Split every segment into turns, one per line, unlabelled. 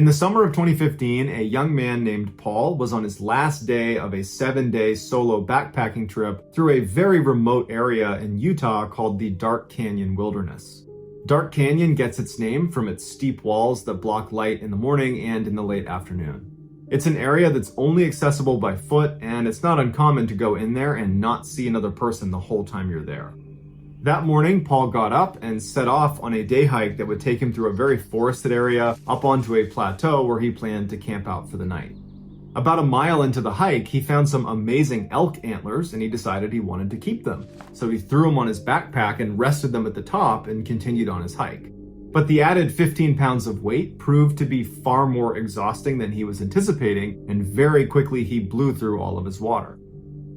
In the summer of 2015, a young man named Paul was on his last day of a 7-day solo backpacking trip through a very remote area in Utah called the Dark Canyon Wilderness. Dark Canyon gets its name from its steep walls that block light in the morning and in the late afternoon. It's an area that's only accessible by foot, and it's not uncommon to go in there and not see another person the whole time you're there. That morning, Paul got up and set off on a day hike that would take him through a very forested area up onto a plateau where he planned to camp out for the night. About a mile into the hike, he found some amazing elk antlers and he decided he wanted to keep them. So he threw them on his backpack and rested them at the top and continued on his hike. But the added 15 pounds of weight proved to be far more exhausting than he was anticipating, and very quickly he blew through all of his water.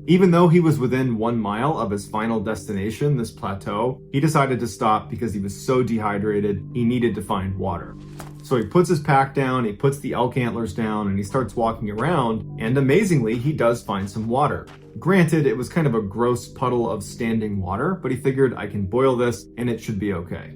Even though he was within 1 mile of his final destination, this plateau, he decided to stop because he was so dehydrated, he needed to find water. So he puts his pack down, he puts the elk antlers down, and he starts walking around, and amazingly, he does find some water. Granted, it was kind of a gross puddle of standing water, but he figured I can boil this and it should be okay.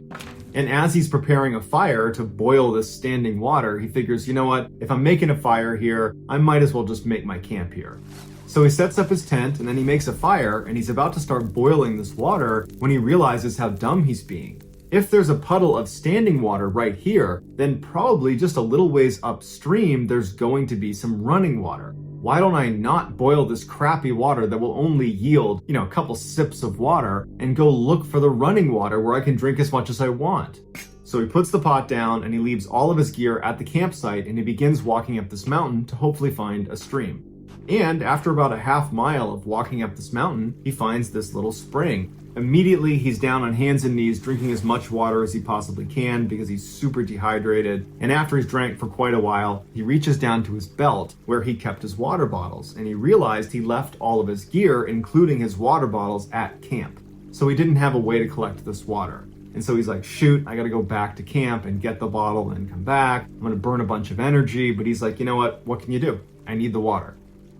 And as he's preparing a fire to boil this standing water, he figures, you know what, if I'm making a fire here, I might as well just make my camp here. So he sets up his tent and then he makes a fire and he's about to start boiling this water when he realizes how dumb he's being. If there's a puddle of standing water right here, then probably just a little ways upstream, there's going to be some running water. Why don't I not boil this crappy water that will only yield, a couple sips of water and go look for the running water where I can drink as much as I want? So he puts the pot down and he leaves all of his gear at the campsite and he begins walking up this mountain to hopefully find a stream. And after about a half mile of walking up this mountain, he finds this little spring. Immediately, he's down on hands and knees drinking as much water as he possibly can because he's super dehydrated. And after he's drank for quite a while, he reaches down to his belt where he kept his water bottles. And he realized he left all of his gear, including his water bottles, at camp. So he didn't have a way to collect this water. And so he's like, shoot, I gotta go back to camp and get the bottle and come back. I'm gonna burn a bunch of energy. But he's like, you know what can you do? I need the water.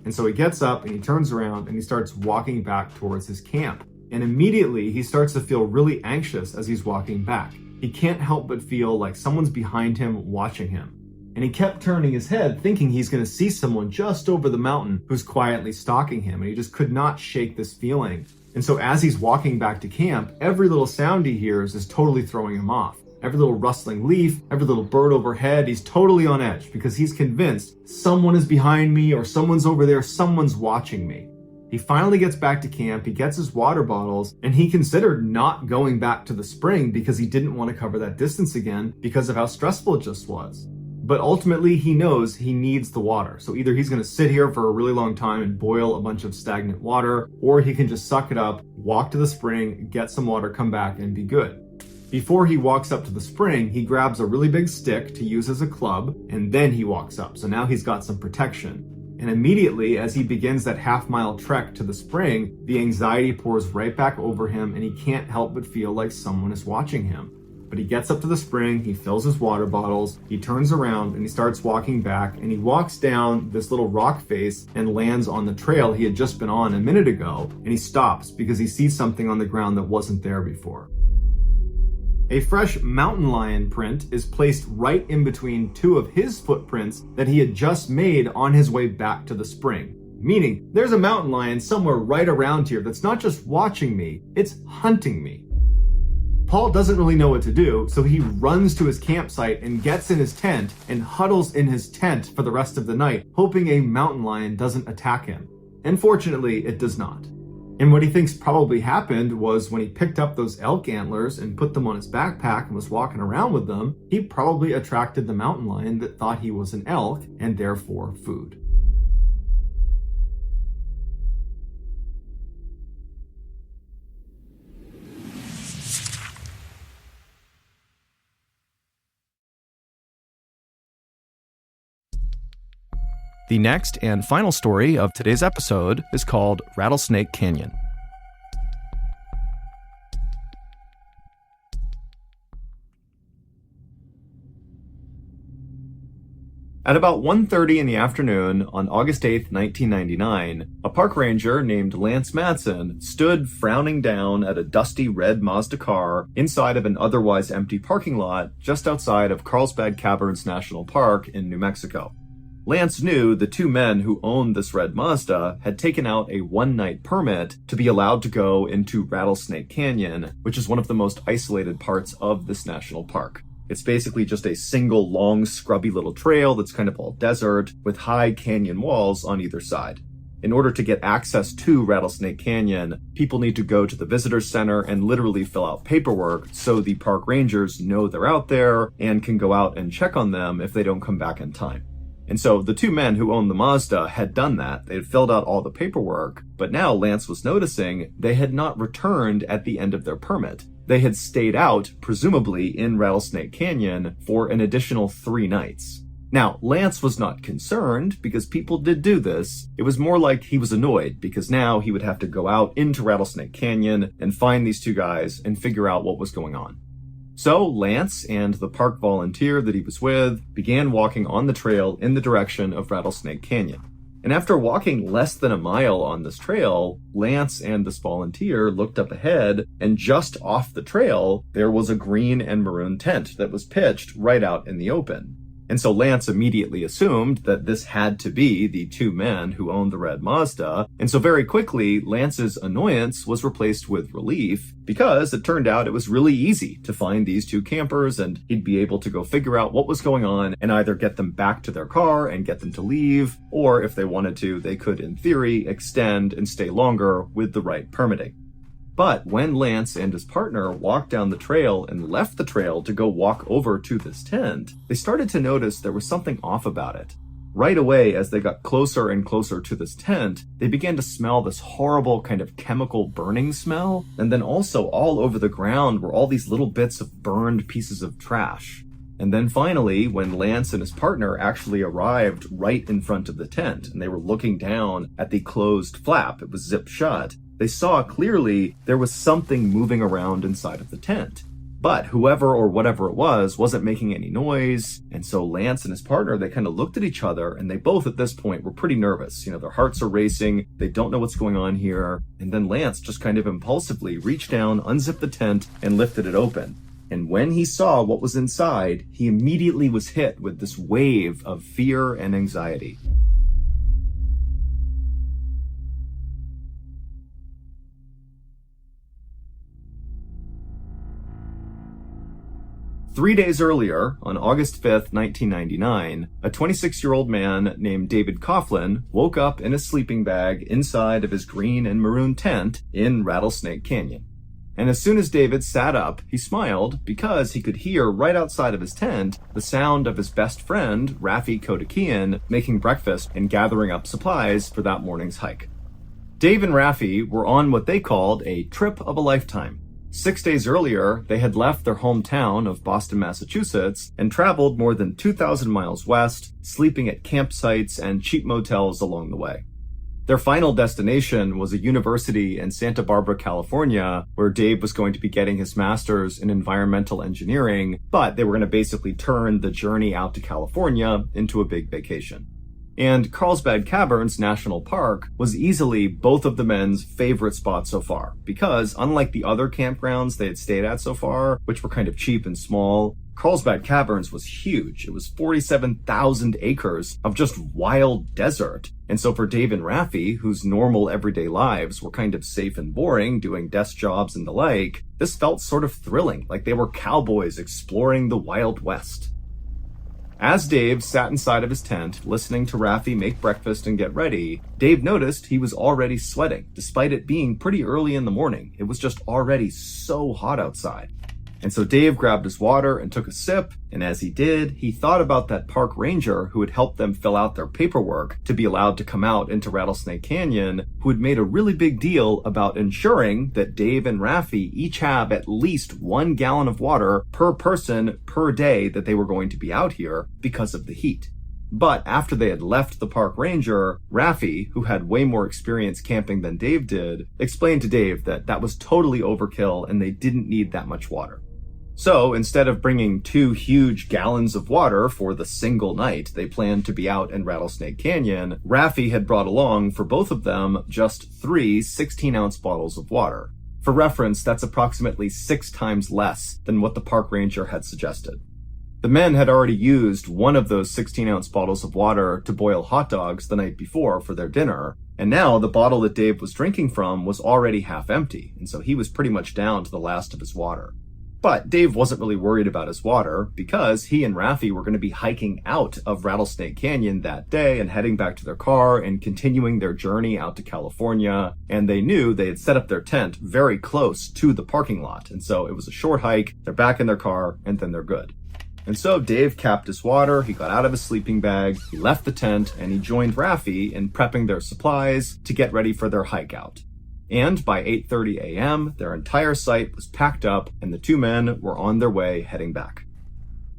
And so he gets up and he turns around and he starts walking back towards his camp. And immediately he starts to feel really anxious as he's walking back. He can't help but feel like someone's behind him watching him. And he kept turning his head thinking he's going to see someone just over the mountain who's quietly stalking him. And he just could not shake this feeling. And so as he's walking back to camp, every little sound he hears is totally throwing him off. Every little rustling leaf, every little bird overhead, he's totally on edge because he's convinced someone is behind me or someone's over there, someone's watching me. He finally gets back to camp, he gets his water bottles, and he considered not going back to the spring because he didn't want to cover that distance again because of how stressful it just was. But ultimately, he knows he needs the water. So either he's going to sit here for a really long time and boil a bunch of stagnant water, or he can just suck it up, walk to the spring, get some water, come back, and be good. Before he walks up to the spring, he grabs a really big stick to use as a club, and then he walks up. So now he's got some protection. And immediately, as he begins that half-mile trek to the spring, the anxiety pours right back over him, and he can't help but feel like someone is watching him. But he gets up to the spring, he fills his water bottles, he turns around, and he starts walking back, and he walks down this little rock face and lands on the trail he had just been on a minute ago, and he stops because he sees something on the ground that wasn't there before. A fresh mountain lion print is placed right in between two of his footprints that he had just made on his way back to the spring. Meaning, there's a mountain lion somewhere right around here that's not just watching me, it's hunting me. Paul doesn't really know what to do, so he runs to his campsite and gets in his tent and huddles in his tent for the rest of the night, hoping a mountain lion doesn't attack him. And fortunately, it does not. And what he thinks probably happened was when he picked up those elk antlers and put them on his backpack and was walking around with them, he probably attracted the mountain lion that thought he was an elk and therefore food.
The next and final story of today's episode is called Rattlesnake Canyon.
At about 1:30 in the afternoon on August 8, 1999, a park ranger named Lance Madsen stood frowning down at a dusty red Mazda car inside of an otherwise empty parking lot just outside of Carlsbad Caverns National Park in New Mexico. Lance knew the two men who owned this red Mazda had taken out a one-night permit to be allowed to go into Rattlesnake Canyon, which is one of the most isolated parts of this national park. It's basically just a single long, scrubby little trail that's kind of all desert with high canyon walls on either side. In order to get access to Rattlesnake Canyon, people need to go to the visitor center and literally fill out paperwork so the park rangers know they're out there and can go out and check on them if they don't come back in time. And so the two men who owned the Mazda had done that. They had filled out all the paperwork, but now Lance was noticing they had not returned at the end of their permit. They had stayed out, presumably in Rattlesnake Canyon, for an additional 3 nights. Now, Lance was not concerned because people did do this. It was more like he was annoyed because now he would have to go out into Rattlesnake Canyon and find these two guys and figure out what was going on. So Lance and the park volunteer that he was with began walking on the trail in the direction of Rattlesnake Canyon. And after walking less than a mile on this trail, Lance and this volunteer looked up ahead, and just off the trail, there was a green and maroon tent that was pitched right out in the open. And so Lance immediately assumed that this had to be the two men who owned the red Mazda. And so very quickly, Lance's annoyance was replaced with relief because it turned out it was really easy to find these two campers and he'd be able to go figure out what was going on and either get them back to their car and get them to leave, or if they wanted to, they could, in theory, extend and stay longer with the right permitting. But when Lance and his partner walked down the trail and left the trail to go walk over to this tent, they started to notice there was something off about it. Right away, as they got closer and closer to this tent, they began to smell this horrible kind of chemical burning smell, and then also all over the ground were all these little bits of burned pieces of trash. And then finally, when Lance and his partner actually arrived right in front of the tent, and they were looking down at the closed flap, it was zipped shut, they saw clearly there was something moving around inside of the tent. But whoever or whatever it was wasn't making any noise, and so Lance and his partner, they kind of looked at each other, and they both at this point were pretty nervous. You know, their hearts are racing, they don't know what's going on here, and then Lance just kind of impulsively reached down, unzipped the tent, and lifted it open. And when he saw what was inside, he immediately was hit with this wave of fear and anxiety. Three days earlier, on August 5th, 1999, a 26-year-old man named David Coughlin woke up in a sleeping bag inside of his green and maroon tent in Rattlesnake Canyon. And as soon as David sat up, he smiled because he could hear right outside of his tent the sound of his best friend, Rafi Kodakian, making breakfast and gathering up supplies for that morning's hike. Dave and Rafi were on what they called a trip of a lifetime. 6 days earlier, they had left their hometown of Boston, Massachusetts, and traveled more than 2,000 miles west, sleeping at campsites and cheap motels along the way. Their final destination was a university in Santa Barbara, California, where Dave was going to be getting his master's in environmental engineering, but they were going to basically turn the journey out to California into a big vacation. And Carlsbad Caverns National Park was easily both of the men's favorite spots so far, because unlike the other campgrounds they had stayed at so far, which were kind of cheap and small, Carlsbad Caverns was huge. It was 47,000 acres of just wild desert. And so for Dave and Rafi, whose normal everyday lives were kind of safe and boring, doing desk jobs and the like, this felt sort of thrilling, like they were cowboys exploring the Wild West. As Dave sat inside of his tent, listening to Rafi make breakfast and get ready, Dave noticed he was already sweating, despite it being pretty early in the morning. It was just already so hot outside. And so Dave grabbed his water and took a sip, and as he did, he thought about that park ranger who had helped them fill out their paperwork to be allowed to come out into Rattlesnake Canyon, who had made a really big deal about ensuring that Dave and Rafi each have at least 1 gallon of water per person per day that they were going to be out here because of the heat. But after they had left the park ranger, Rafi, who had way more experience camping than Dave did, explained to Dave that that was totally overkill and they didn't need that much water. So instead of bringing 2 huge gallons of water for the single night they planned to be out in Rattlesnake Canyon, Raffi had brought along for both of them just 3 16-ounce bottles of water. For reference, that's approximately 6 times less than what the park ranger had suggested. The men had already used one of those 16-ounce bottles of water to boil hot dogs the night before for their dinner, and now the bottle that Dave was drinking from was already half empty, and so he was pretty much down to the last of his water. But Dave wasn't really worried about his water because he and Raffi were going to be hiking out of Rattlesnake Canyon that day and heading back to their car and continuing their journey out to California. And they knew they had set up their tent very close to the parking lot. And so it was a short hike, they're back in their car, and then they're good. And so Dave capped his water, he got out of his sleeping bag, he left the tent, and he joined Raffi in prepping their supplies to get ready for their hike out. And by 8:30 a.m., their entire site was packed up and the 2 men were on their way heading back.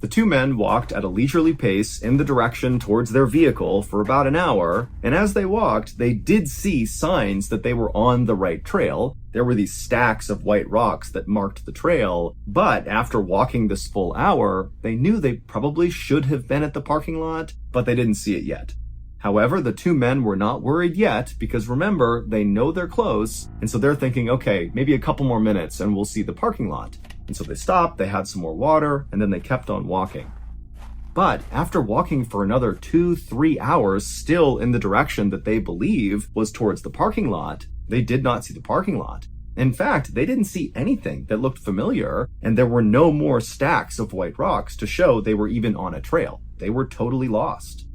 The 2 men walked at a leisurely pace in the direction towards their vehicle for about an hour, and as they walked, they did see signs that they were on the right trail. There were these stacks of white rocks that marked the trail, but after walking this full hour, they knew they probably should have been at the parking lot, but they didn't see it yet. However, the 2 men were not worried yet because remember, they know they're close, and so they're thinking, okay, maybe a couple more minutes and we'll see the parking lot. And so they stopped, they had some more water, and then they kept on walking. But after walking for another 2-3 hours still in the direction that they believe was towards the parking lot, they did not see the parking lot. In fact, they didn't see anything that looked familiar, and there were no more stacks of white rocks to show they were even on a trail. They were totally lost.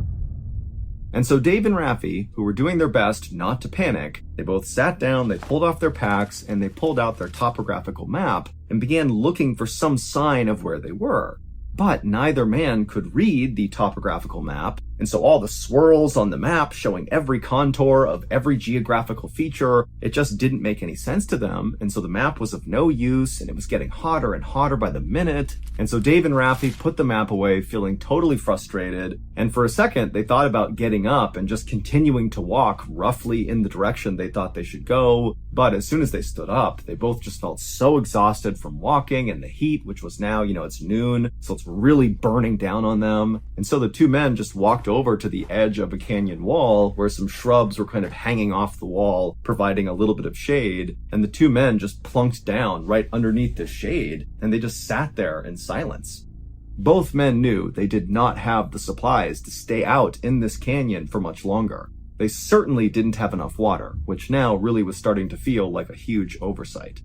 And so Dave and Raffi, who were doing their best not to panic, they both sat down, they pulled off their packs, and they pulled out their topographical map and began looking for some sign of where they were. But neither man could read the topographical map, and so all the swirls on the map showing every contour of every geographical feature, it just didn't make any sense to them, and so the map was of no use, and it was getting hotter and hotter by the minute, and so Dave and Raffi put the map away feeling totally frustrated, and for a second they thought about getting up and just continuing to walk roughly in the direction they thought they should go, but as soon as they stood up, they both just felt so exhausted from walking and the heat, which was now, it's noon, so it's really burning down on them, and so the 2 men just walked over to the edge of a canyon wall where some shrubs were kind of hanging off the wall, providing a little bit of shade, and the 2 men just plunked down right underneath the shade, and they just sat there in silence. Both men knew they did not have the supplies to stay out in this canyon for much longer. They certainly didn't have enough water, which now really was starting to feel like a huge oversight.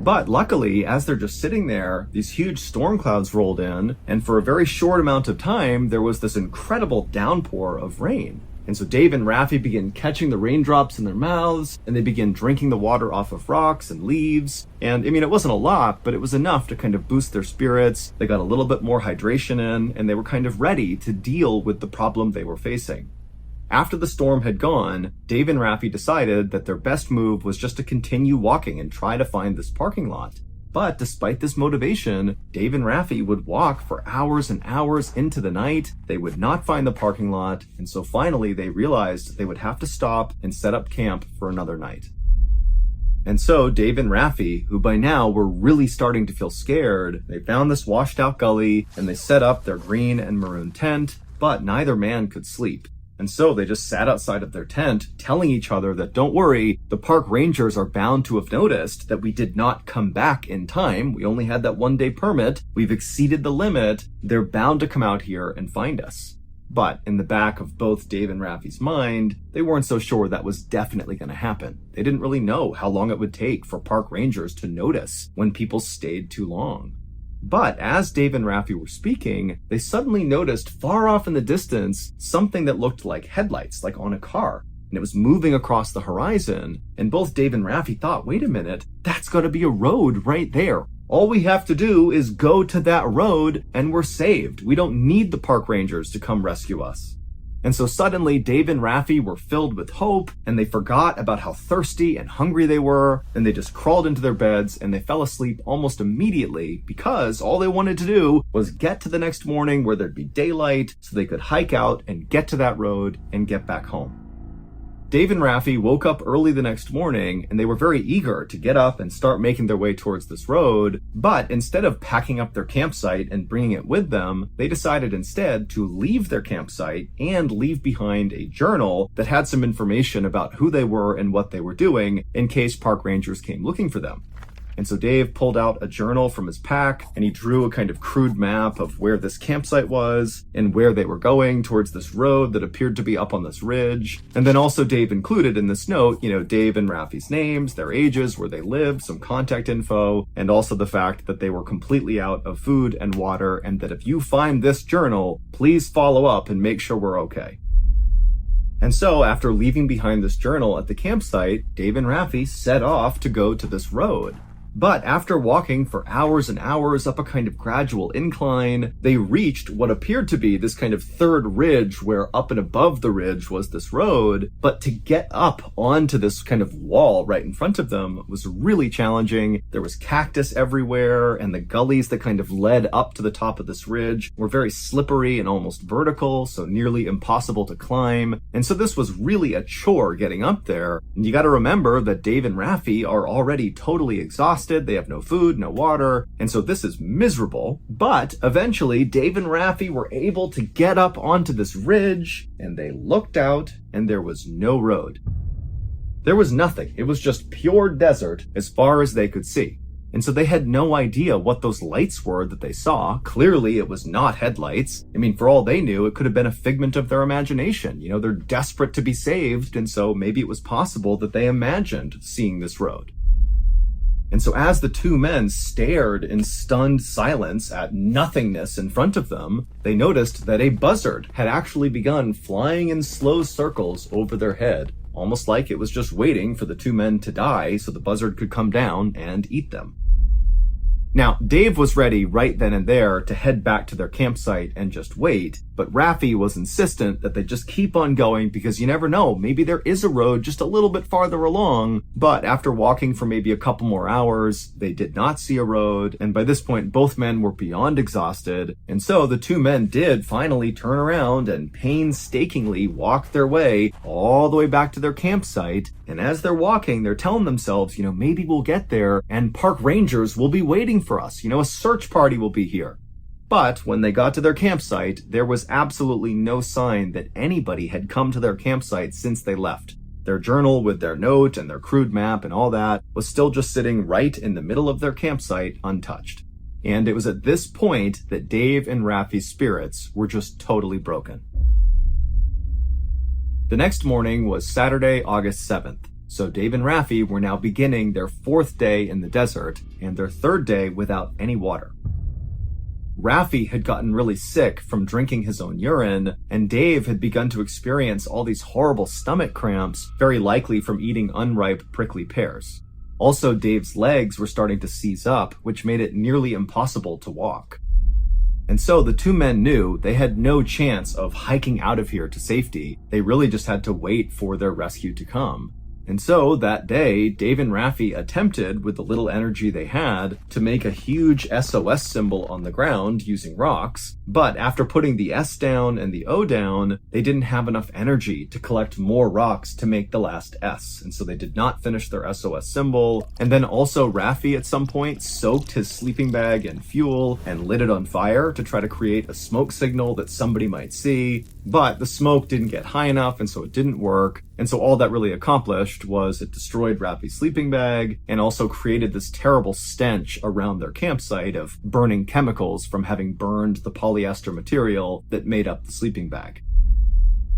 But luckily, as they're just sitting there, these huge storm clouds rolled in, and for a very short amount of time, there was this incredible downpour of rain. And so Dave and Raffi began catching the raindrops in their mouths, and they began drinking the water off of rocks and leaves. And it wasn't a lot, but it was enough to kind of boost their spirits. They got a little bit more hydration in, and they were kind of ready to deal with the problem they were facing. After the storm had gone, Dave and Raffi decided that their best move was just to continue walking and try to find this parking lot. But despite this motivation, Dave and Raffi would walk for hours and hours into the night. They would not find the parking lot, and so finally they realized they would have to stop and set up camp for another night. And so Dave and Raffi, who by now were really starting to feel scared, they found this washed out gully and they set up their green and maroon tent, but neither man could sleep. And so they just sat outside of their tent, telling each other that don't worry, the park rangers are bound to have noticed that we did not come back in time. We only had that 1-day permit. We've exceeded the limit. They're bound to come out here and find us. But in the back of both Dave and Raffi's mind, they weren't so sure that was definitely going to happen. They didn't really know how long it would take for park rangers to notice when people stayed too long. But as Dave and Raffi were speaking, they suddenly noticed far off in the distance something that looked like headlights, like on a car. And it was moving across the horizon. And both Dave and Raffi thought, wait a minute, that's got to be a road right there. All we have to do is go to that road and we're saved. We don't need the park rangers to come rescue us. And so suddenly Dave and Raffi were filled with hope, and they forgot about how thirsty and hungry they were, and they just crawled into their beds and they fell asleep almost immediately because all they wanted to do was get to the next morning where there'd be daylight so they could hike out and get to that road and get back home. Dave and Raffi woke up early the next morning, and they were very eager to get up and start making their way towards this road. But instead of packing up their campsite and bringing it with them, they decided instead to leave their campsite and leave behind a journal that had some information about who they were and what they were doing in case park rangers came looking for them. And so Dave pulled out a journal from his pack, and he drew a kind of crude map of where this campsite was and where they were going towards this road that appeared to be up on this ridge. And then also Dave included in this note, Dave and Raffi's names, their ages, where they lived, some contact info, and also the fact that they were completely out of food and water, and that if you find this journal, please follow up and make sure we're okay. And so, after leaving behind this journal at the campsite, Dave and Raffi set off to go to this road. But after walking for hours and hours up a kind of gradual incline, they reached what appeared to be this kind of third ridge where up and above the ridge was this road. But to get up onto this kind of wall right in front of them was really challenging. There was cactus everywhere, and the gullies that kind of led up to the top of this ridge were very slippery and almost vertical, so nearly impossible to climb. And so this was really a chore getting up there. And you got to remember that Dave and Raffi are already totally exhausted. They have no food, no water, and so this is miserable. But eventually, Dave and Raffi were able to get up onto this ridge, and they looked out, and there was no road. There was nothing. It was just pure desert as far as they could see. And so they had no idea what those lights were that they saw. Clearly, it was not headlights. I mean, for all they knew, it could have been a figment of their imagination. They're desperate to be saved, and so maybe it was possible that they imagined seeing this road. And so as the two men stared in stunned silence at nothingness in front of them, they noticed that a buzzard had actually begun flying in slow circles over their head, almost like it was just waiting for the two men to die so the buzzard could come down and eat them. Now, Dave was ready right then and there to head back to their campsite and just wait, but Raffi was insistent that they just keep on going because you never know, maybe there is a road just a little bit farther along. But after walking for maybe a couple more hours, they did not see a road, and by this point both men were beyond exhausted, and so the two men did finally turn around and painstakingly walk their way all the way back to their campsite. And as they're walking, they're telling themselves, maybe we'll get there and park rangers will be waiting for us. A search party will be here. But when they got to their campsite, there was absolutely no sign that anybody had come to their campsite since they left. Their journal with their note and their crude map and all that was still just sitting right in the middle of their campsite, untouched. And it was at this point that Dave and Raffi's spirits were just totally broken. The next morning was Saturday, August 7th. So Dave and Raffi were now beginning their fourth day in the desert and their third day without any water. Raffi had gotten really sick from drinking his own urine, and Dave had begun to experience all these horrible stomach cramps, very likely from eating unripe prickly pears. Also, Dave's legs were starting to seize up, which made it nearly impossible to walk. And so the two men knew they had no chance of hiking out of here to safety. They really just had to wait for their rescue to come. And so that day, Dave and Raffi attempted, with the little energy they had, to make a huge SOS symbol on the ground using rocks. But after putting the S down and the O down, they didn't have enough energy to collect more rocks to make the last S. And so they did not finish their SOS symbol. And then also Raffi at some point soaked his sleeping bag in fuel and lit it on fire to try to create a smoke signal that somebody might see. But the smoke didn't get high enough, and so it didn't work. And so all that really accomplished was it destroyed Raffi's sleeping bag and also created this terrible stench around their campsite of burning chemicals from having burned the polyester material that made up the sleeping bag.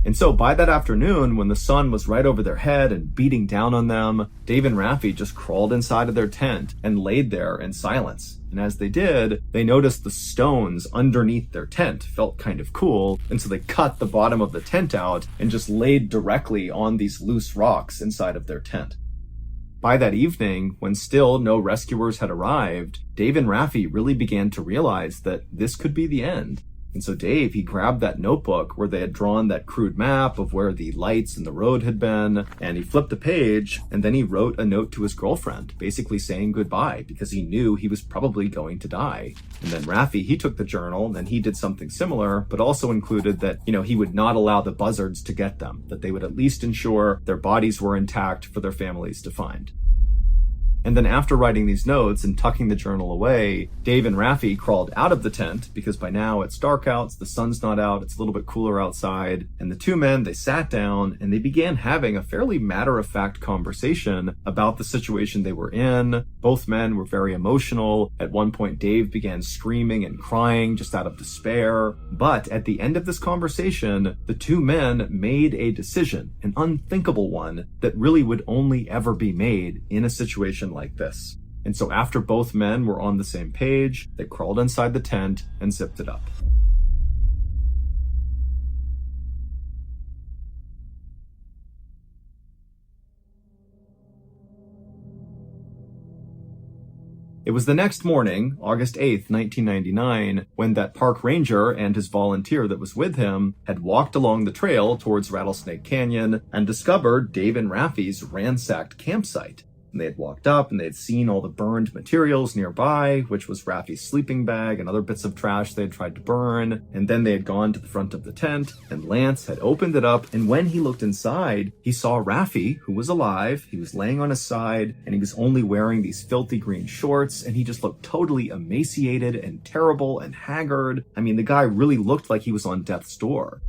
And so by that afternoon, when the sun was right over their head and beating down on them, Dave and Raffi just crawled inside of their tent and laid there in silence. And as they did, they noticed the stones underneath their tent felt kind of cool, and so they cut the bottom of the tent out and just laid directly on these loose rocks inside of their tent. By that evening, when still no rescuers had arrived, Dave and Raffi really began to realize that this could be the end. And so Dave, he grabbed that notebook where they had drawn that crude map of where the lights and the road had been, and he flipped the page, and then he wrote a note to his girlfriend, basically saying goodbye, because he knew he was probably going to die. And then Raffi, he took the journal, and he did something similar, but also included that, he would not allow the buzzards to get them, that they would at least ensure their bodies were intact for their families to find. And then after writing these notes and tucking the journal away, Dave and Raffi crawled out of the tent because by now it's dark out, the sun's not out, it's a little bit cooler outside. And the two men, they sat down and they began having a fairly matter-of-fact conversation about the situation they were in. Both men were very emotional. At one point, Dave began screaming and crying just out of despair. But at the end of this conversation, the two men made a decision, an unthinkable one, that really would only ever be made in a situation like this. And so after both men were on the same page, they crawled inside the tent and zipped it up. It was the next morning, August 8th, 1999, when that park ranger and his volunteer that was with him had walked along the trail towards Rattlesnake Canyon and discovered Dave and Raffi's ransacked campsite. And they had walked up and they had seen all the burned materials nearby, which was Raffi's sleeping bag and other bits of trash they had tried to burn. And then they had gone to the front of the tent and Lance had opened it up. And when he looked inside, he saw Raffi, who was alive. He was laying on his side and he was only wearing these filthy green shorts. And he just looked totally emaciated and terrible and haggard. I mean, the guy really looked like he was on death's door.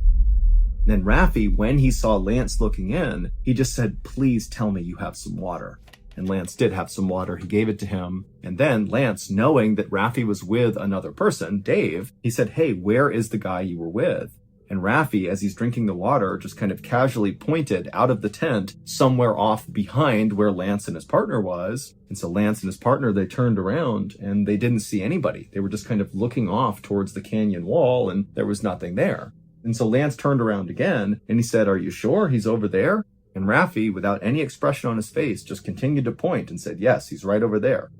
Then Raffi, when he saw Lance looking in, he just said, "Please tell me you have some water." And Lance did have some water. He gave it to him. And then Lance, knowing that Raffi was with another person, Dave, he said, "Hey, where is the guy you were with?" And Raffi, as he's drinking the water, just kind of casually pointed out of the tent somewhere off behind where Lance and his partner was. And so Lance and his partner, they turned around and they didn't see anybody. They were just kind of looking off towards the canyon wall and there was nothing there. And so Lance turned around again and he said, "Are you sure he's over there?" And Raffi, without any expression on his face, just continued to point and said, "Yes, he's right over there."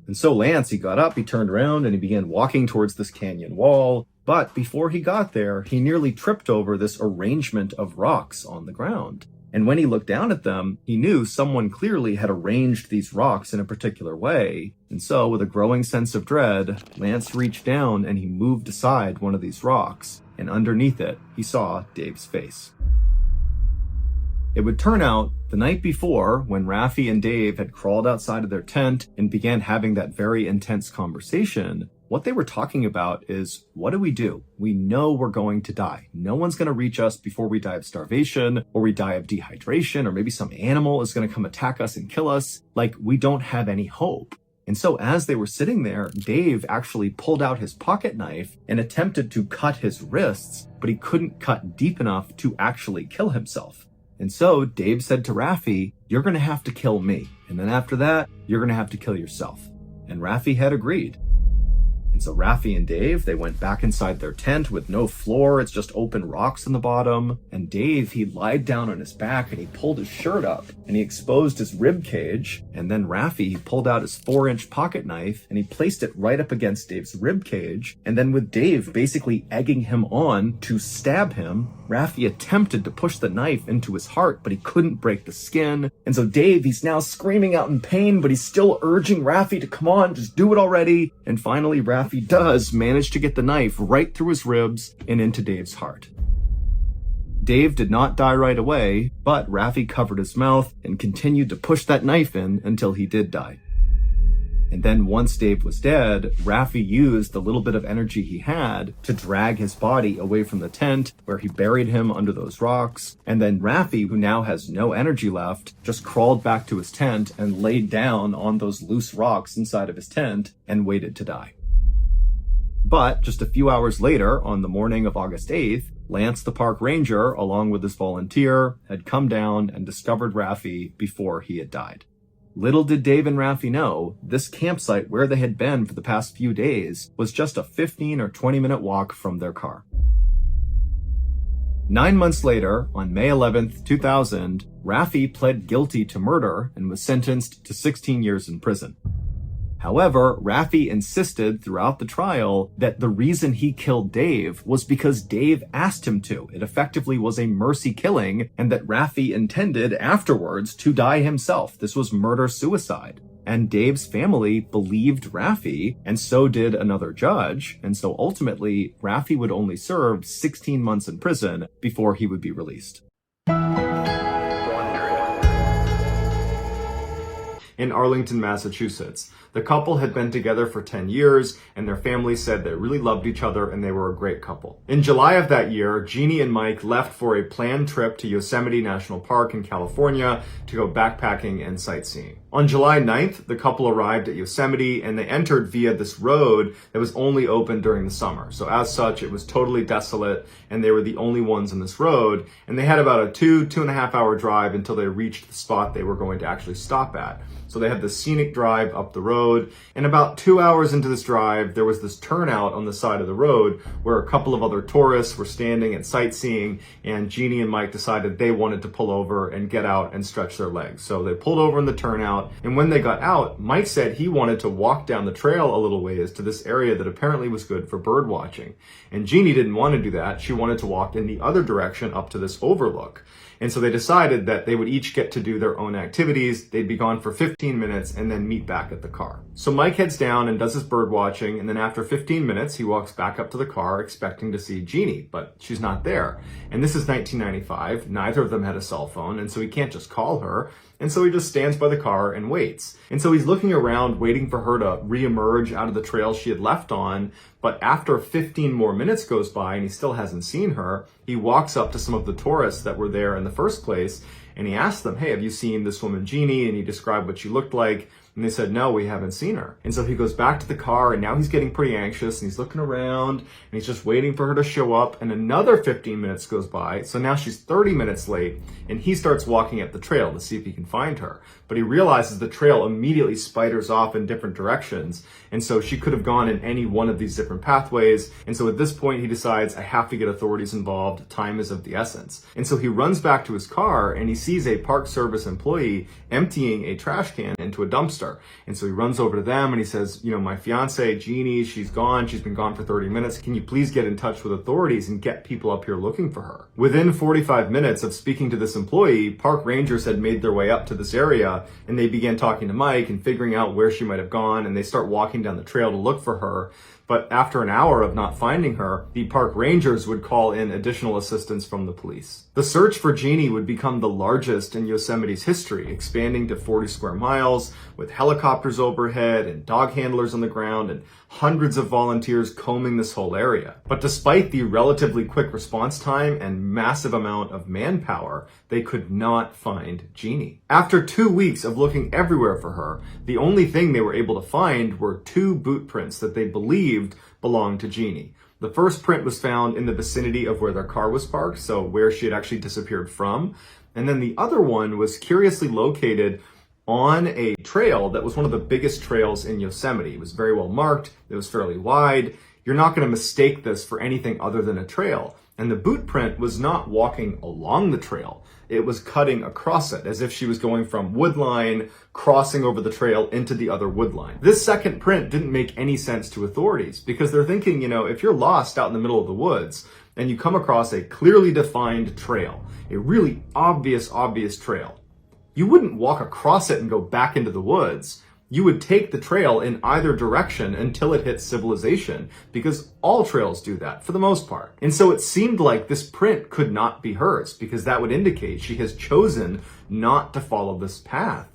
And so Lance, he got up, he turned around, and he began walking towards this canyon wall. But before he got there, he nearly tripped over this arrangement of rocks on the ground. And when he looked down at them, he knew someone clearly had arranged these rocks in a particular way. And so, with a growing sense of dread, Lance reached down and he moved aside one of these rocks. And underneath it, he saw Dave's face. It would turn out, the night before, when Raffi and Dave had crawled outside of their tent and began having that very intense conversation, what they were talking about is, what do? We know we're going to die. No one's going to reach us before we die of starvation, or we die of dehydration, or maybe some animal is going to come attack us and kill us. Like, we don't have any hope. And so as they were sitting there, Dave actually pulled out his pocket knife and attempted to cut his wrists, but he couldn't cut deep enough to actually kill himself. And so Dave said to Raffi, "You're going to have to kill me. And then after that, you're going to have to kill yourself." And Raffi had agreed. And so Raffi and Dave, they went back inside their tent with no floor. It's just open rocks on the bottom. And Dave, he lied down on his back and he pulled his shirt up and he exposed his rib cage. And then Raffi, he pulled out his 4-inch pocket knife and he placed it right up against Dave's rib cage. And then with Dave basically egging him on to stab him, Raffi attempted to push the knife into his heart, but he couldn't break the skin. And so Dave, he's now screaming out in pain, but he's still urging Raffi to come on, just do it already. And finally, Raffi does manage to get the knife right through his ribs and into Dave's heart. Dave did not die right away, but Raffi covered his mouth and continued to push that knife in until he did die. And then once Dave was dead, Raffi used the little bit of energy he had to drag his body away from the tent, where he buried him under those rocks. And then Raffi, who now has no energy left, just crawled back to his tent and laid down on those loose rocks inside of his tent and waited to die. But just a few hours later, on the morning of August 8th, Lance the park ranger, along with his volunteer, had come down and discovered Raffi before he had died. Little did Dave and Raffi know, this campsite where they had been for the past few days was just a 15 or 20-minute walk from their car. 9 months later, on May 11th, 2000, Raffi pled guilty to murder and was sentenced to 16 years in prison. However, Raffi insisted throughout the trial that the reason he killed Dave was because Dave asked him to. It effectively was a mercy killing, and that Raffi intended afterwards to die himself. This was murder-suicide. And Dave's family believed Raffi, and so did another judge. And so ultimately, Raffi would only serve 16 months in prison before he would be released. In Arlington, Massachusetts, the couple had been together for 10 years, and their family said they really loved each other and they were a great couple. In July of that year, Jeannie and Mike left for a planned trip to Yosemite National Park in California to go backpacking and sightseeing. On July 9th, the couple arrived at Yosemite and they entered via this road that was only open during the summer. So as such, it was totally desolate and they were the only ones in this road. And they had about a 2.5 hour drive until they reached the spot they were going to actually stop at. So they had the scenic drive up the road, and about 2 hours into this drive, there was this turnout on the side of the road where a couple of other tourists were standing and sightseeing, and Jeannie and Mike decided they wanted to pull over and get out and stretch their legs. So they pulled over in the turnout, and when they got out, Mike said he wanted to walk down the trail a little ways to this area that apparently was good for bird watching. And Jeannie didn't want to do that. She wanted to walk in the other direction up to this overlook. And so they decided that they would each get to do their own activities. They'd be gone for 15 minutes and then meet back at the car. So Mike heads down and does his bird watching. And then after 15 minutes, he walks back up to the car expecting to see Jeannie, but she's not there. And this is 1995. Neither of them had a cell phone. And so he can't just call her. And so he just stands by the car and waits. And so he's looking around, waiting for her to reemerge out of the trail she had left on. But after 15 more minutes goes by and he still hasn't seen her, he walks up to some of the tourists that were there in the first place. And he asks them, hey, have you seen this woman Jeannie? And he described what she looked like. And they said, no, we haven't seen her. And so he goes back to the car and now he's getting pretty anxious and he's looking around and he's just waiting for her to show up. And another 15 minutes goes by. So now she's 30 minutes late and he starts walking at the trail to see if he can find her. But he realizes the trail immediately spiders off in different directions. And so she could have gone in any one of these different pathways. And so at this point, he decides, I have to get authorities involved. Time is of the essence. And so he runs back to his car and he sees a Park Service employee emptying a trash can into a dumpster. And so he runs over to them and he says, my fiance, Jeannie, she's gone. She's been gone for 30 minutes. Can you please get in touch with authorities and get people up here looking for her? Within 45 minutes of speaking to this employee, park rangers had made their way up to this area and they began talking to Mike and figuring out where she might have gone, and they start walking down the trail to look for her. But after an hour of not finding her, the park rangers would call in additional assistance from the police. The search for Jeannie would become the largest in Yosemite's history, expanding to 40 square miles with helicopters overhead and dog handlers on the ground and hundreds of volunteers combing this whole area. But despite the relatively quick response time and massive amount of manpower, they could not find Jeannie. After 2 weeks of looking everywhere for her, the only thing they were able to find were 2 boot prints that they believed belonged to Jeannie. The first print was found in the vicinity of where their car was parked, so where she had actually disappeared from. And then the other one was curiously located on a trail that was one of the biggest trails in Yosemite. It was very well marked. It was fairly wide. You're not going to mistake this for anything other than a trail. And the boot print was not walking along the trail. It was cutting across it, as if she was going from wood line, crossing over the trail into the other wood line. This second print didn't make any sense to authorities because they're thinking, if you're lost out in the middle of the woods and you come across a clearly defined trail, a really obvious trail, you wouldn't walk across it and go back into the woods. You would take the trail in either direction until it hits civilization, because all trails do that for the most part. And so it seemed like this print could not be hers, because that would indicate she has chosen not to follow this path.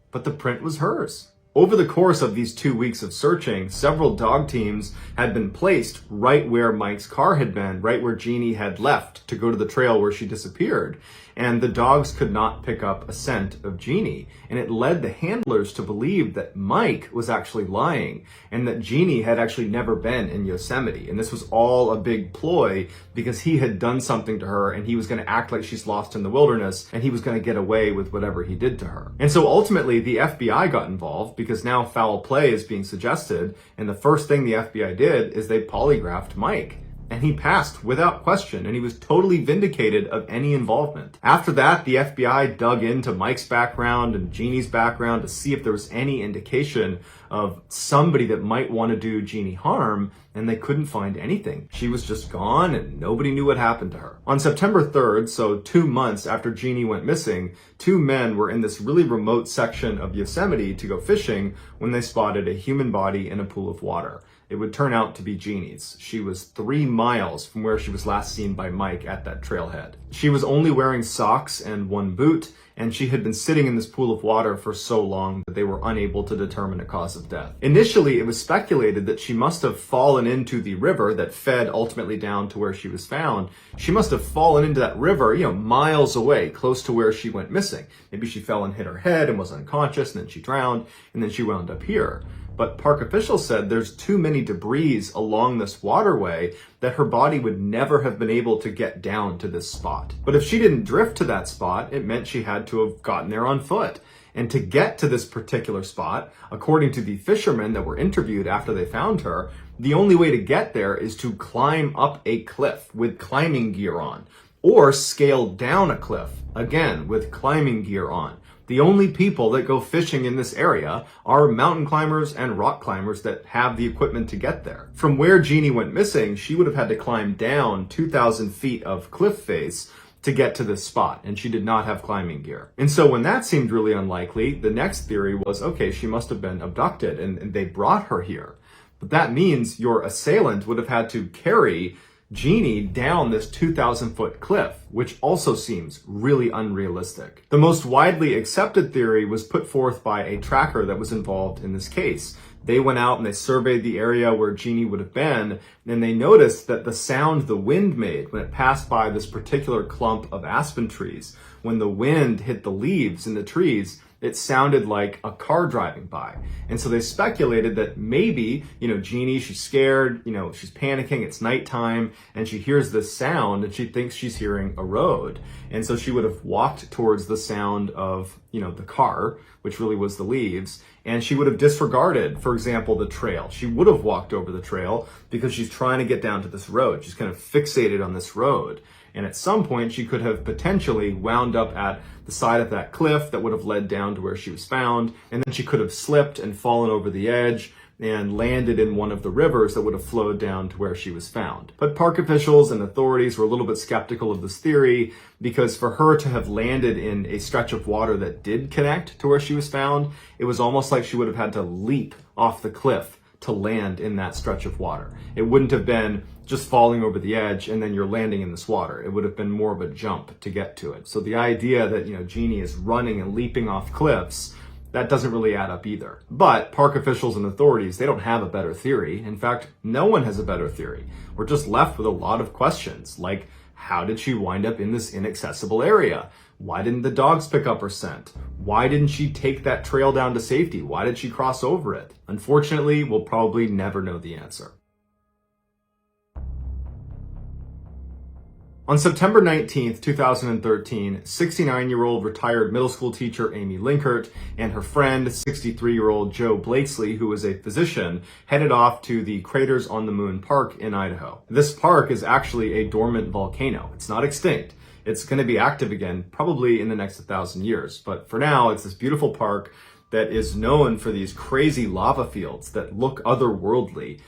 But the print was hers. Over the course of these 2 weeks of searching, several dog teams had been placed right where Mike's car had been, right where Jeannie had left to go to the trail where she disappeared. And the dogs could not pick up a scent of Jeannie. And it led the handlers to believe that Mike was actually lying and that Jeannie had actually never been in Yosemite. And this was all a big ploy because he had done something to her and he was going to act like she's lost in the wilderness and he was going to get away with whatever he did to her. And so ultimately the FBI got involved because now foul play is being suggested. And the first thing the FBI did is they polygraphed Mike. and he passed without question, and he was totally vindicated of any involvement. After that, the FBI dug into Mike's background and Jeannie's background to see if there was any indication of somebody that might want to do Jeannie harm, and they couldn't find anything. She was just gone, and nobody knew what happened to her. On September 3rd, so 2 months after Jeannie went missing, 2 men were in this really remote section of Yosemite to go fishing when they spotted a human body in a pool of water. It would turn out to be Jeannie's. She was 3 miles from where she was last seen by Mike at that trailhead. She was only wearing socks and 1 boot, and she had been sitting in this pool of water for so long that they were unable to determine a cause of death. Initially, it was speculated that she must have fallen into the river that fed ultimately down to where she was found. She must have fallen into that river, miles away, close to where she went missing. Maybe she fell and hit her head and was unconscious, and then she drowned, and then she wound up here. But park officials said there's too many debris along this waterway that her body would never have been able to get down to this spot. But if she didn't drift to that spot, it meant she had to have gotten there on foot. And to get to this particular spot, according to the fishermen that were interviewed after they found her, the only way to get there is to climb up a cliff with climbing gear on, or scale down a cliff, again, with climbing gear on. The only people that go fishing in this area are mountain climbers and rock climbers that have the equipment to get there. From where Jeannie went missing, she would have had to climb down 2,000 feet of cliff face to get to this spot, and she did not have climbing gear. And so when that seemed really unlikely, the next theory was, okay, she must have been abducted and they brought her here. But that means your assailant would have had to carry Jeannie down this 2,000-foot cliff, which also seems really unrealistic. The most widely accepted theory was put forth by a tracker that was involved in this case. They went out and they surveyed the area where Jeannie would have been, and they noticed that the sound the wind made when it passed by this particular clump of aspen trees, when the wind hit the leaves in the trees, it sounded like a car driving by. And so they speculated that maybe, Jeannie, she's scared, she's panicking, it's nighttime, and she hears this sound and she thinks she's hearing a road. And so she would have walked towards the sound of, the car, which really was the leaves, and she would have disregarded, for example, the trail. She would have walked over the trail because she's trying to get down to this road. She's kind of fixated on this road. And at some point, she could have potentially wound up at the side of that cliff that would have led down to where she was found. And then she could have slipped and fallen over the edge and landed in one of the rivers that would have flowed down to where she was found. But park officials and authorities were a little bit skeptical of this theory because for her to have landed in a stretch of water that did connect to where she was found, it was almost like she would have had to leap off the cliff to land in that stretch of water. It wouldn't have been just falling over the edge and then you're landing in this water. It would have been more of a jump to get to it. So the idea that, Jeannie is running and leaping off cliffs, that doesn't really add up either. But park officials and authorities, they don't have a better theory. In fact, no one has a better theory. We're just left with a lot of questions, like how did she wind up in this inaccessible area? Why didn't the dogs pick up her scent? Why didn't she take that trail down to safety? Why did she cross over it? Unfortunately, we'll probably never know the answer. On September 19th, 2013, 69-year-old retired middle school teacher Amy Linkert and her friend, 63-year-old Joe Blakesley, who was a physician, headed off to the Craters on the Moon Park in Idaho. This park is actually a dormant volcano. It's not extinct. It's going to be active again, probably in the next 1,000 years. But for now, it's this beautiful park that is known for these crazy lava fields that look otherworldly.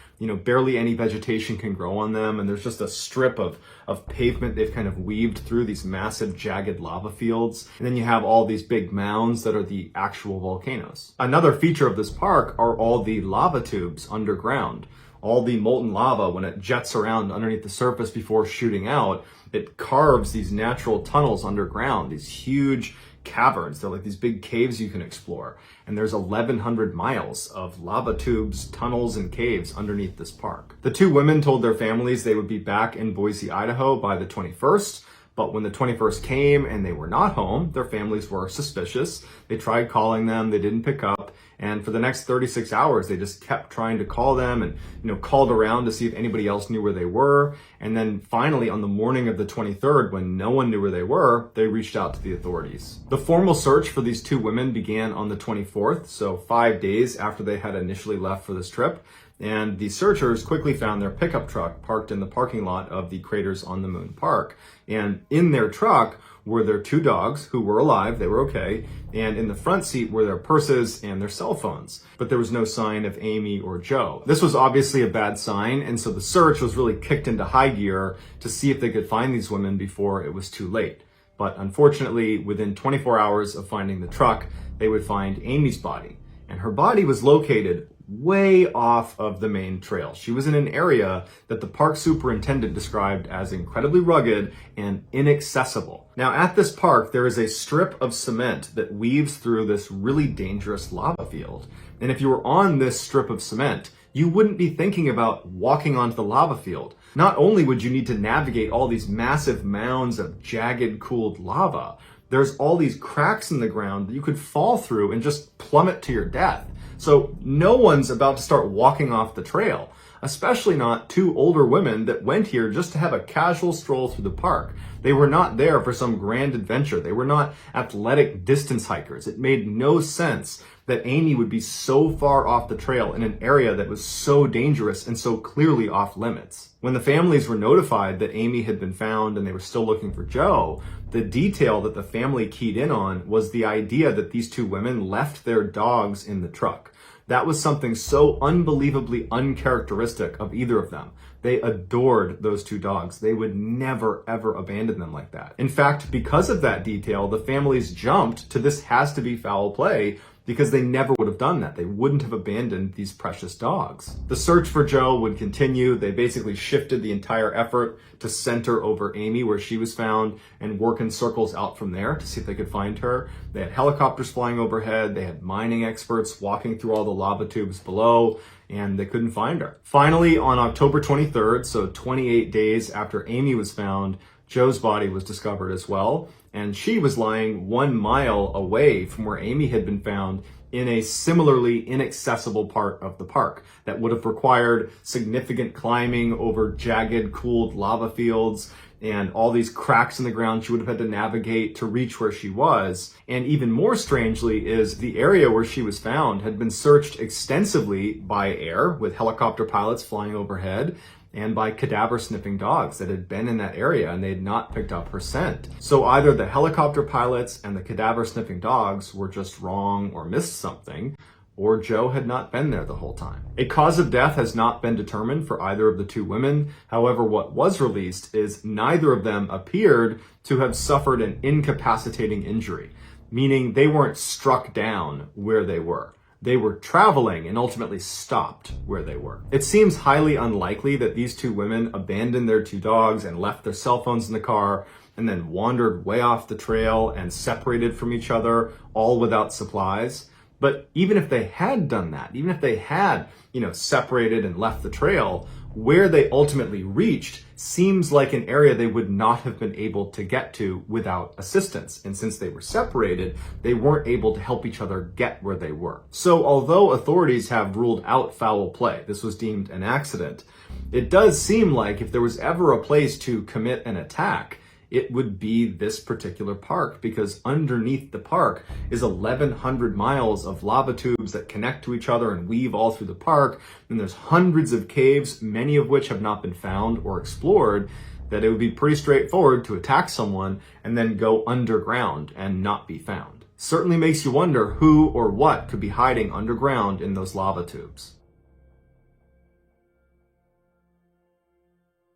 Barely any vegetation can grow on them, and there's just a strip of pavement they've kind of weaved through these massive jagged lava fields. And then you have all these big mounds that are the actual volcanoes. Another feature of this park are all the lava tubes underground. All the molten lava, when it jets around underneath the surface before shooting out, it carves these natural tunnels underground, these huge caverns. They're like these big caves you can explore. And there's 1,100 miles of lava tubes, tunnels, and caves underneath this park. The 2 women told their families they would be back in Boise, Idaho by the 21st. But when the 21st came and they were not home, their families were suspicious. They tried calling them, they didn't pick up. And for the next 36 hours, they just kept trying to call them and, called around to see if anybody else knew where they were. And then finally, on the morning of the 23rd, when no one knew where they were, they reached out to the authorities. The formal search for these 2 women began on the 24th, so 5 days after they had initially left for this trip. and the searchers quickly found their pickup truck parked in the parking lot of the Craters on the Moon Park. And in their truck were their two dogs who were alive, they were okay, and in the front seat were their purses and their cell phones. But there was no sign of Amy or Joe. This was obviously a bad sign, and so the search was really kicked into high gear to see if they could find these women before it was too late. But unfortunately, within 24 hours of finding the truck, they would find Amy's body. And her body was located way off of the main trail. She was in an area that the park superintendent described as incredibly rugged and inaccessible. Now, at this park, there is a strip of cement that weaves through this really dangerous lava field. And if you were on this strip of cement, you wouldn't be thinking about walking onto the lava field. Not only would you need to navigate all these massive mounds of jagged, cooled lava, there's all these cracks in the ground that you could fall through and just plummet to your death. So no one's about to start walking off the trail, especially not two older women that went here just to have a casual stroll through the park. They were not there for some grand adventure. They were not athletic distance hikers. It made no sense that Amy would be so far off the trail in an area that was so dangerous and so clearly off limits. When the families were notified that Amy had been found and they were still looking for Joe, the detail that the family keyed in on was the idea that these two women left their dogs in the truck. That was something so unbelievably uncharacteristic of either of them. They adored those two dogs. They would never, ever abandon them like that. In fact, because of that detail, the families jumped to this has to be foul play because they never would have done that. They wouldn't have abandoned these precious dogs. The search for Joe would continue. They basically shifted the entire effort to center over Amy where she was found and work in circles out from there to see if they could find her. They had helicopters flying overhead. They had mining experts walking through all the lava tubes below, and they couldn't find her. Finally, on October 23rd, so 28 days after Amy was found, Joe's body was discovered as well, and she was lying 1 mile away from where Amy had been found in a similarly inaccessible part of the park that would have required significant climbing over jagged, cooled lava fields and all these cracks in the ground she would have had to navigate to reach where she was. And even more strangely is the area where she was found had been searched extensively by air with helicopter pilots flying overhead and by cadaver sniffing dogs that had been in that area and they had not picked up her scent. So either the helicopter pilots and the cadaver sniffing dogs were just wrong or missed something, or Joe had not been there the whole time. A cause of death has not been determined for either of the two women. However, what was released is neither of them appeared to have suffered an incapacitating injury, meaning they weren't struck down where they were. They were traveling and ultimately stopped where they were. It seems highly unlikely that these two women abandoned their two dogs and left their cell phones in the car and then wandered way off the trail and separated from each other, all without supplies. But even if they had done that, even if they had, separated and left the trail, where they ultimately reached seems like an area they would not have been able to get to without assistance. And since they were separated, they weren't able to help each other get where they were. So although authorities have ruled out foul play, this was deemed an accident, it does seem like if there was ever a place to commit an attack, it would be this particular park, because underneath the park is 1,100 miles of lava tubes that connect to each other and weave all through the park. And there's hundreds of caves, many of which have not been found or explored, that it would be pretty straightforward to attack someone and then go underground and not be found. Certainly makes you wonder who or what could be hiding underground in those lava tubes.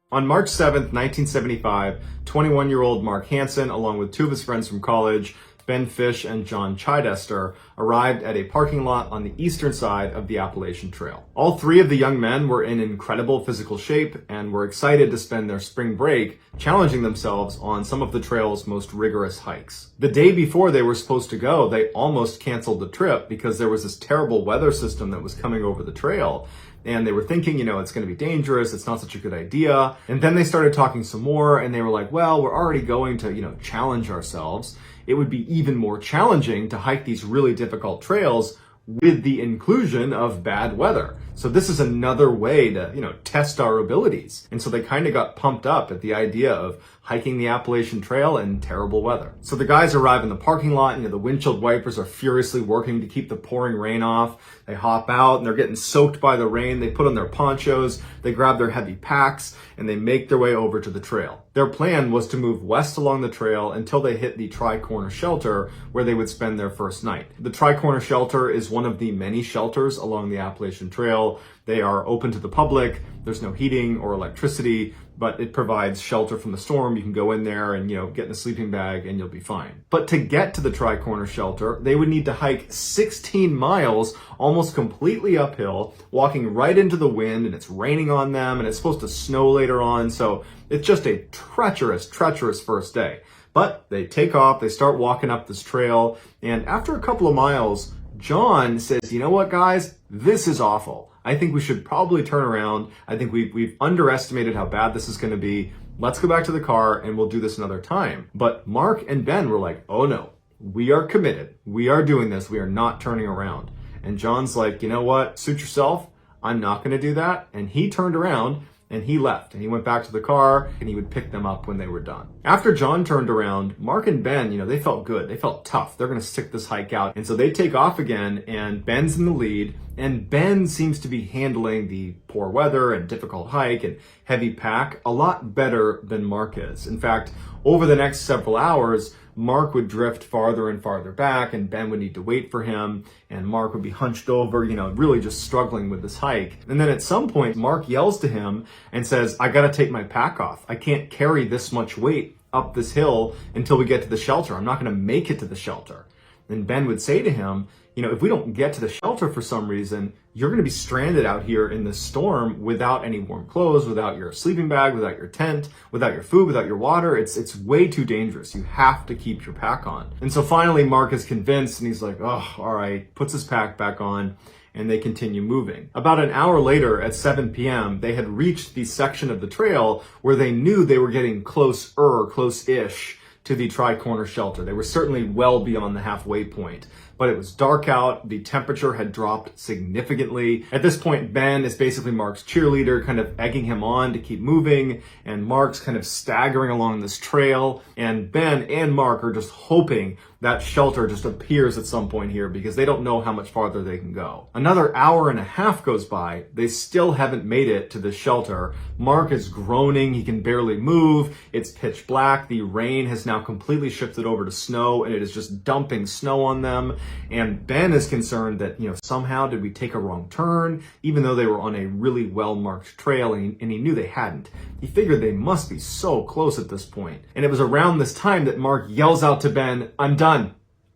On March 7th, 1975, 21-year-old Mark Hansen, along with two of his friends from college, Ben Fish and John Chidester, arrived at a parking lot on the eastern side of the Appalachian Trail. All three of the young men were in incredible physical shape and were excited to spend their spring break challenging themselves on some of the trail's most rigorous hikes. The day before they were supposed to go, they almost canceled the trip because there was this terrible weather system that was coming over the trail. And they were thinking, it's going to be dangerous. It's not such a good idea. And then they started talking some more and they were like, well, we're already going to, challenge ourselves. It would be even more challenging to hike these really difficult trails with the inclusion of bad weather. So this is another way to, test our abilities. And so they kind of got pumped up at the idea of hiking the Appalachian Trail in terrible weather. So the guys arrive in the parking lot, the windshield wipers are furiously working to keep the pouring rain off. They hop out and they're getting soaked by the rain. They put on their ponchos, they grab their heavy packs, and they make their way over to the trail. Their plan was to move west along the trail until they hit the Tri-Corner Shelter, where they would spend their first night. The Tri-Corner Shelter is one of the many shelters along the Appalachian Trail. They are open to the public. There's no heating or electricity, but it provides shelter from the storm. You can go in there and, get in a sleeping bag and you'll be fine. But to get to the Tri-Corner Shelter, they would need to hike 16 miles, almost completely uphill, walking right into the wind, and it's raining on them, and it's supposed to snow later on. So it's just a treacherous first day. But they take off, they start walking up this trail, and after a couple of miles, John says, you know what, guys, this is awful. I think we should probably turn around. I think we've underestimated how bad this is going to be. Let's go back to the car and we'll do this another time. But Mark and Ben were like, oh no, we are committed. We are doing this. We are not turning around. And John's like, you know what? Suit yourself. I'm not going to do that. And he turned around and he left, and he went back to the car, and he would pick them up when they were done. After John turned around, Mark and Ben, they felt good. They felt tough. They're going to stick this hike out. And so they take off again, and Ben's in the lead, and Ben seems to be handling the poor weather and difficult hike and heavy pack a lot better than Mark is. In fact, over the next several hours, Mark would drift farther and farther back, and Ben would need to wait for him, and Mark would be hunched over, really just struggling with this hike. And then at some point, Mark yells to him and says, I gotta take my pack off. I can't carry this much weight up this hill until we get to the shelter. I'm not gonna make it to the shelter. And Ben would say to him, if we don't get to the shelter for some reason, you're going to be stranded out here in this storm without any warm clothes, without your sleeping bag, without your tent, without your food, without your water. It's way too dangerous. You have to keep your pack on. And so finally Mark is convinced, and he's like, oh, all right, puts his pack back on, and they continue moving. About an hour later at 7 p.m., they had reached the section of the trail where they knew they were getting close-ish to the Tri-Corner Shelter. They were certainly well beyond the halfway point. But it was dark out, the temperature had dropped significantly. At this point, Ben is basically Mark's cheerleader, kind of egging him on to keep moving, and Mark's kind of staggering along this trail, and Ben and Mark are just hoping that shelter just appears at some point here because they don't know how much farther they can go. Another hour and a half goes by. They still haven't made it to the shelter. Mark is groaning. He can barely move. It's pitch black. The rain has now completely shifted over to snow, and it is just dumping snow on them. And Ben is concerned that, somehow did we take a wrong turn, even though they were on a really well-marked trail, and he knew they hadn't. He figured they must be so close at this point. And it was around this time that Mark yells out to Ben, I'm done.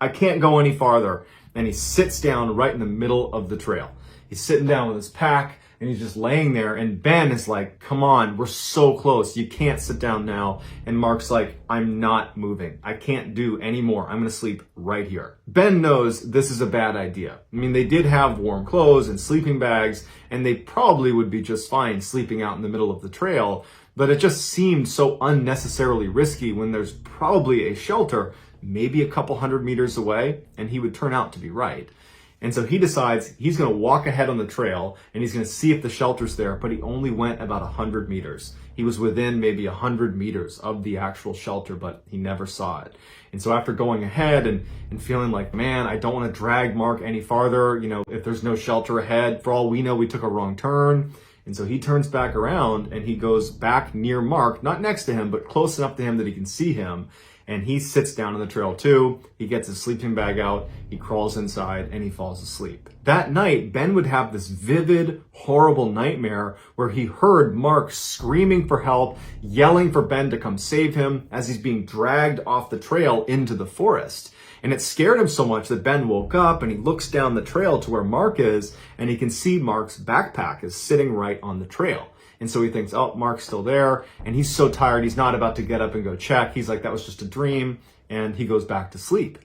I can't go any farther. And he sits down right in the middle of the trail. He's sitting down with his pack, and he's just laying there, and Ben is like, come on, we're so close. You can't sit down now. And Mark's like, I'm not moving. I can't do any more. I'm going to sleep right here. Ben knows this is a bad idea. I mean, they did have warm clothes and sleeping bags, and they probably would be just fine sleeping out in the middle of the trail, but it just seemed so unnecessarily risky when there's probably a shelter maybe a couple hundred meters away, and he would turn out to be right. And so he decides he's going to walk ahead on the trail, and he's going to see if the shelter's there, but he only went about 100 meters. He was within maybe 100 meters of the actual shelter, but he never saw it. And so after going ahead and feeling like, man, I don't want to drag Mark any farther, if there's no shelter ahead, for all we know, we took a wrong turn. And so he turns back around and he goes back near Mark, not next to him, but close enough to him that he can see him. And he sits down on the trail too. He gets his sleeping bag out, he crawls inside, and he falls asleep. That night, Ben would have this vivid, horrible nightmare where he heard Mark screaming for help, yelling for Ben to come save him as he's being dragged off the trail into the forest. And it scared him so much that Ben woke up and he looks down the trail to where Mark is, and he can see Mark's backpack is sitting right on the trail. And so he thinks, oh, Mark's still there. And he's so tired, he's not about to get up and go check. He's like, that was just a dream. And he goes back to sleep.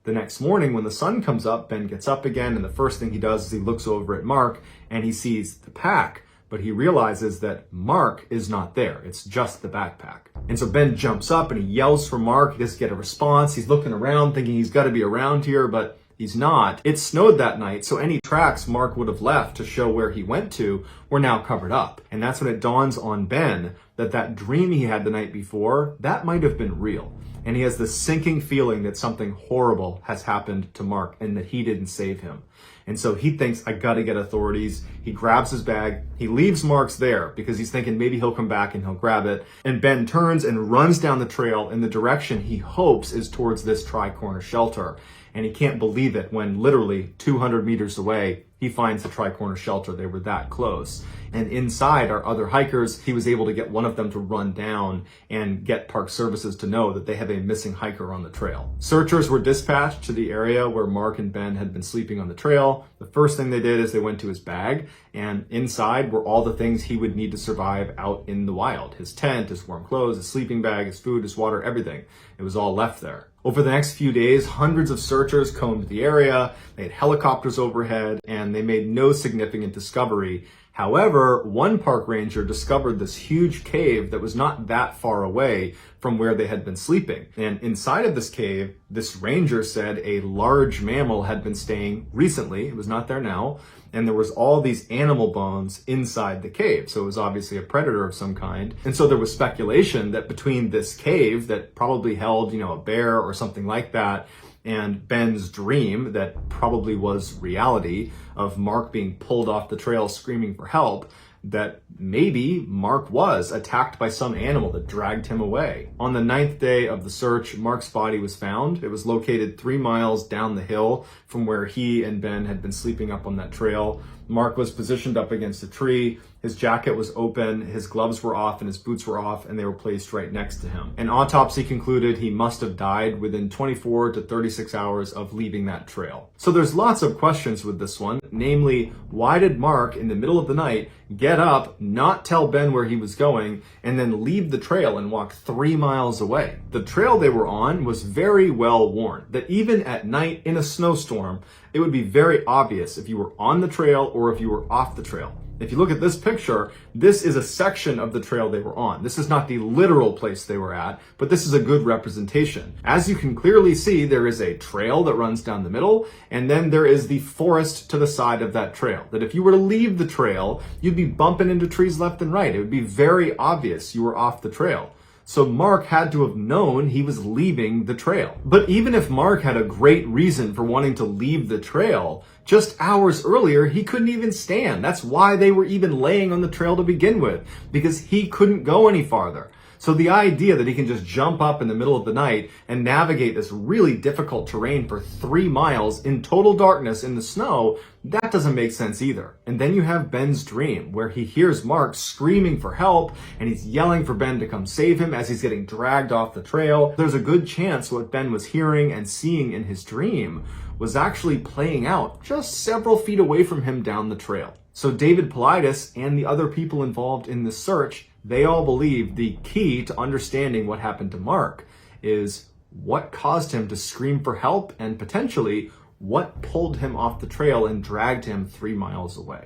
The next morning, when the sun comes up, Ben gets up again. And the first thing he does is he looks over at Mark and he sees the pack. But he realizes that Mark is not there. It's just the backpack. And so Ben jumps up and he yells for Mark. He doesn't get a response. He's looking around thinking he's got to be around here, but He's not. It snowed that night, so any tracks Mark would have left to show where he went to were now covered up. And that's when it dawns on Ben that that dream he had the night before, that might have been real. And he has this sinking feeling that something horrible has happened to Mark and that he didn't save him. And so he thinks, I gotta get authorities. He grabs his bag. He leaves Mark's there because he's thinking maybe he'll come back and he'll grab it. And Ben turns and runs down the trail in the direction he hopes is towards this tri-corner shelter. And he can't believe it when literally 200 meters away, he finds the tri-corner shelter. They were that close. And inside are other hikers. He was able to get one of them to run down and get Park Services to know that they have a missing hiker on the trail. Searchers were dispatched to the area where Mark and Ben had been sleeping on the trail. The first thing they did is they went to his bag, and inside were all the things he would need to survive out in the wild. His tent, his warm clothes, his sleeping bag, his food, his water, everything. It was all left there. Over the next few days, hundreds of searchers combed the area. They had helicopters overhead, and they made no significant discovery. However, one park ranger discovered this huge cave that was not that far away from where they had been sleeping. And inside of this cave, this ranger said a large mammal had been staying recently. It was not there now. And there was all these animal bones inside the cave. So it was obviously a predator of some kind. And so there was speculation that between this cave that probably held, a bear or something like that, and Ben's dream that probably was reality of Mark being pulled off the trail screaming for help, that maybe Mark was attacked by some animal that dragged him away. On the 9th day of the search, Mark's body was found. It was located 3 miles down the hill from where he and Ben had been sleeping up on that trail. Mark was positioned up against a tree. His jacket was open, his gloves were off, and his boots were off, and they were placed right next to him. An autopsy concluded he must have died within 24 to 36 hours of leaving that trail. So there's lots of questions with this one, namely, why did Mark, in the middle of the night, get up, not tell Ben where he was going, and then leave the trail and walk 3 miles away? The trail they were on was very well worn, that even at night in a snowstorm, it would be very obvious if you were on the trail or if you were off the trail. If you look at this picture, this is a section of the trail they were on. This is not the literal place they were at, but this is a good representation. As you can clearly see, there is a trail that runs down the middle, and then there is the forest to the side of that trail. That if you were to leave the trail, you'd be bumping into trees left and right. It would be very obvious you were off the trail. So Mark had to have known he was leaving the trail. But even if Mark had a great reason for wanting to leave the trail, just hours earlier, he couldn't even stand. That's why they were even laying on the trail to begin with, because he couldn't go any farther. So the idea that he can just jump up in the middle of the night and navigate this really difficult terrain for 3 miles in total darkness in the snow, that doesn't make sense either. And then you have Ben's dream, where he hears Mark screaming for help, and he's yelling for Ben to come save him as he's getting dragged off the trail. There's a good chance what Ben was hearing and seeing in his dream was actually playing out just several feet away from him down the trail. So David Paulides and the other people involved in this search, they all believe the key to understanding what happened to Mark is what caused him to scream for help and potentially what pulled him off the trail and dragged him 3 miles away.